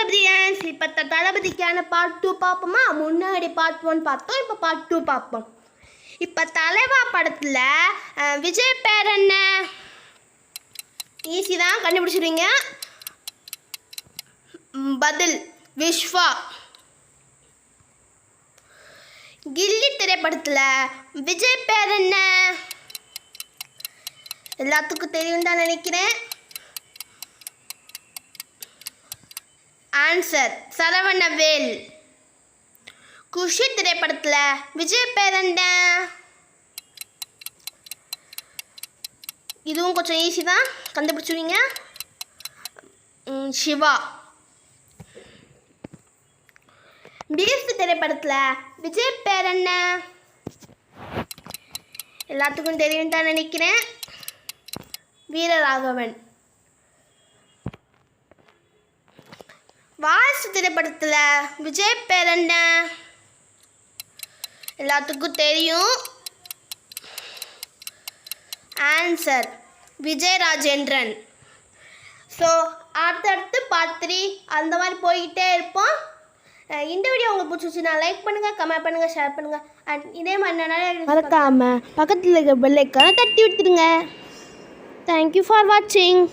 தளபதி dance. இப்போ தளபதிக்கான part 2 பார்ப்போமா? முன்னாடி பார்ட் 1 பார்த்தோம், இப்போ பார்ட் 2 பார்ப்போம். இப்போ தலைவா படத்தில் விஜய் பேர் என்ன? ஈஸி தான், கண்டுபிடிச்சிருவீங்க. பதில் விஸ்வா. கில்லி திரைப்படத்தில் விஜய் பேர் என்ன? எல்லாத்துக்கும் தெரியும் தான் நினைக்கிறேன். ஆன்சர் சரவணவேல். குஷி திரைப்படத்தில் விஜய் பேர் என்ன? இதுவும் கொஞ்சம் ஈஸி தான், கண்டுபிடிச்சுவீங்க. சிவா. பீஸ்ட் திரைப்படத்தில் விஜய் பேர் என்ன? எல்லாத்துக்கும் தெரியும் தான் நினைக்கிறேன். வீரராகவன். வாரிசு திரைப்படத்தில் விஜய் பேர் என்ன? எல்லாத்துக்கும் தெரியும். ஆன்சர் விஜய் ராஜேந்திரன். ஸோ அடுத்தடுத்து பார்ட் 3 அந்த மாதிரி போய்கிட்டே இருப்போம். இந்த வீடியோ உங்களுக்கு பிடிச்சிச்சுன்னா லைக் பண்ணுங்கள், கமெண்ட் பண்ணுங்கள், ஷேர் பண்ணுங்கள். அண்ட் இதே மாதிரி நிறைய மறக்காமல் பக்கத்தில் இருக்க பெல் ஐக்கானை தட்டி விட்டுருங்க. தேங்க்யூ ஃபார் வாட்சிங்.